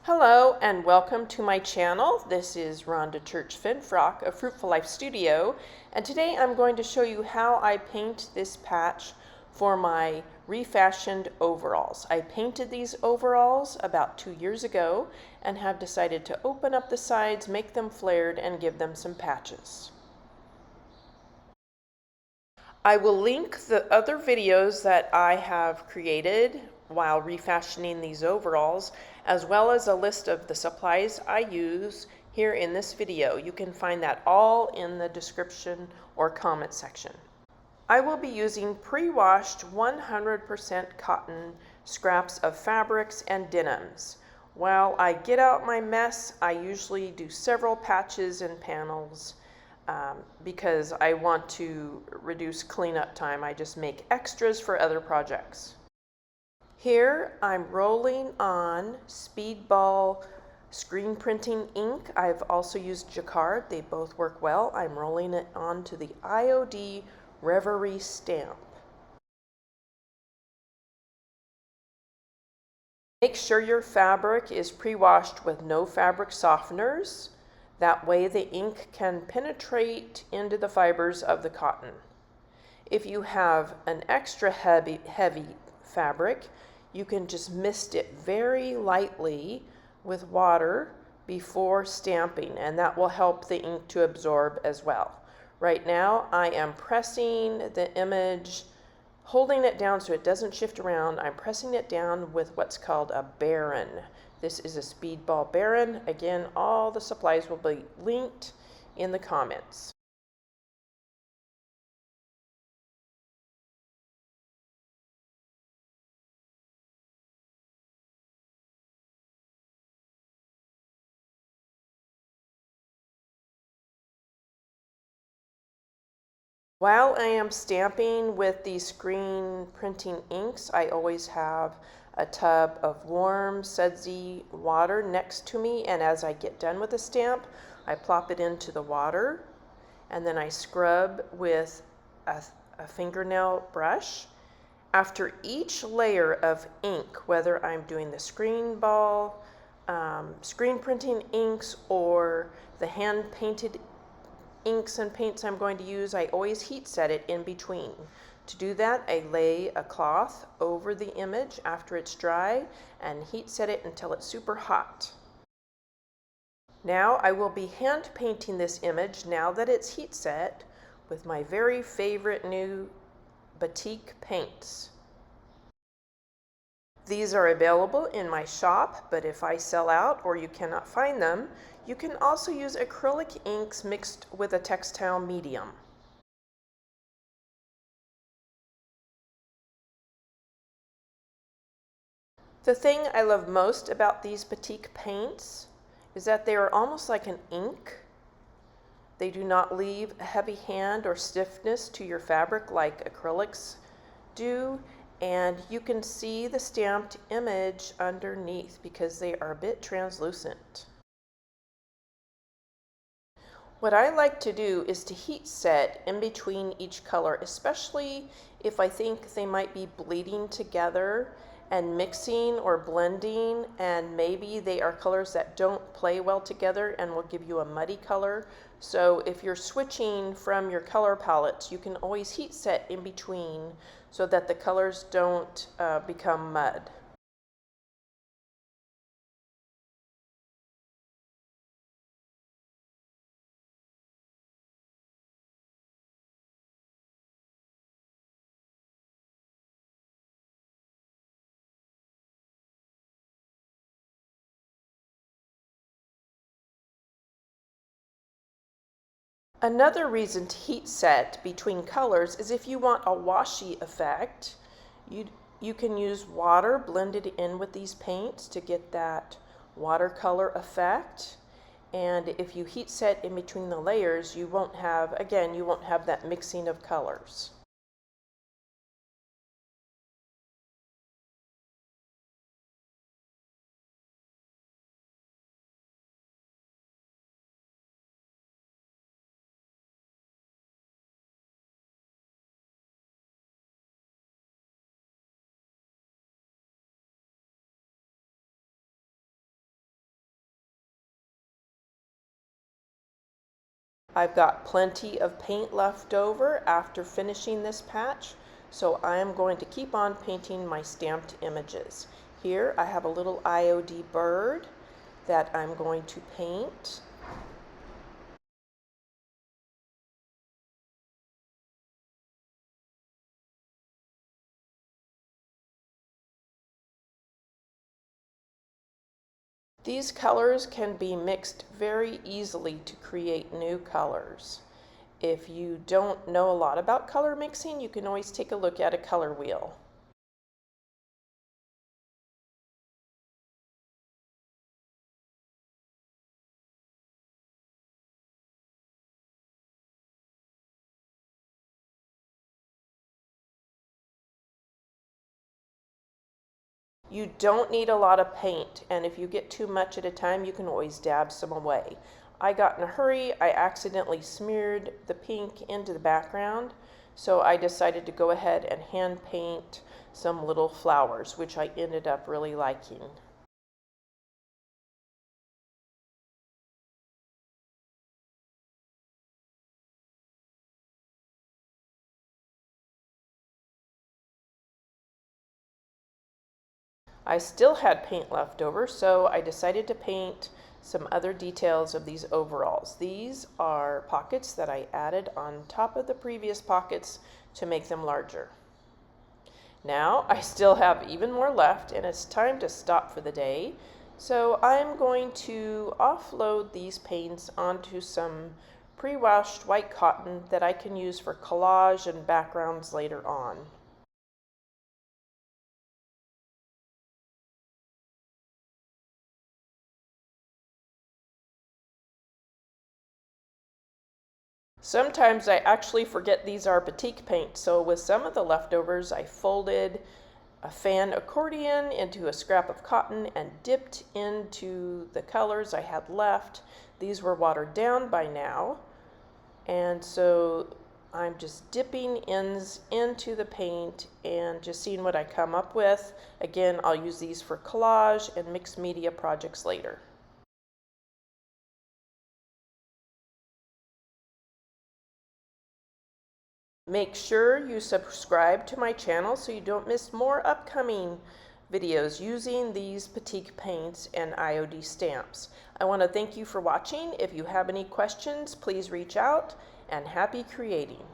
Hello and welcome to my channel. This is Rhonda Church Finfrock of Fruitful Life Studio, and today I'm going to show you how I paint this patch for my refashioned overalls. I painted these overalls about 2 years ago and have decided to open up the sides, make them flared, and give them some patches. I will link the other videos that I have created while refashioning these overalls, as well as a list of the supplies I use here in this video. You can find that all in the description or comment section. I will be using pre-washed 100% cotton scraps of fabrics and denims. While I get out my mess, I usually do several patches and panels because I want to reduce cleanup time. I just make extras for other projects. Here I'm rolling on Speedball screen printing ink. I've also used Jacquard. They both work well. I'm rolling it onto the IOD Bird Stamp. Make sure your fabric is pre-washed with no fabric softeners. That way the ink can penetrate into the fibers of the cotton. If you have an extra heavy fabric, you can just mist it very lightly with water before stamping, and that will help the ink to absorb as well. Right now I am pressing the image, holding it down so it doesn't shift around. I'm pressing it down with what's called a Baron. This is a Speedball Baron. Again, all the supplies will be linked in the comments. While I am stamping with these screen printing inks, I always have a tub of warm, sudsy water next to me, and as I get done with the stamp, I plop it into the water, and then I scrub with a fingernail brush. After each layer of ink, whether I'm doing the screen printing inks or the hand-painted inks and paints I'm going to use, I always heat set it in between. To do that, I lay a cloth over the image after it's dry and heat set it until it's super hot. Now I will be hand painting this image now that it's heat set with my very favorite new batik paints. These are available in my shop, but if I sell out or you cannot find them, you can also use acrylic inks mixed with a textile medium. The thing I love most about these batik paints is that they are almost like an ink. They do not leave a heavy hand or stiffness to your fabric like acrylics do, and you can see the stamped image underneath because they are a bit translucent. What I like to do is to heat set in between each color, especially if I think they might be bleeding together and mixing or blending, and maybe they are colors that don't play well together and will give you a muddy color. So if you're switching from your color palettes, you can always heat set in between so that the colors don't become mud. Another reason to heat set between colors is if you want a washy effect, you can use water blended in with these paints to get that watercolor effect. And if you heat set in between the layers, you won't have that mixing of colors. I've got plenty of paint left over after finishing this patch, so I am going to keep on painting my stamped images. Here I have a little IOD bird that I'm going to paint. These colors can be mixed very easily to create new colors. If you don't know a lot about color mixing, you can always take a look at a color wheel. You don't need a lot of paint, and if you get too much at a time, you can always dab some away. I got in a hurry, I accidentally smeared the pink into the background, so I decided to go ahead and hand paint some little flowers, which I ended up really liking. I still had paint left over, so I decided to paint some other details of these overalls. These are pockets that I added on top of the previous pockets to make them larger. Now I still have even more left, and it's time to stop for the day. So I'm going to offload these paints onto some pre-washed white cotton that I can use for collage and backgrounds later on. Sometimes I actually forget these are batik paint, so with some of the leftovers I folded a fan accordion into a scrap of cotton and dipped into the colors I had left. These were watered down by now, and so I'm just dipping ends into the paint and just seeing what I come up with. Again, I'll use these for collage and mixed media projects later. Make sure you subscribe to my channel so you don't miss more upcoming videos using these batik paints and IOD stamps. I want to thank you for watching. If you have any questions, please reach out, and happy creating.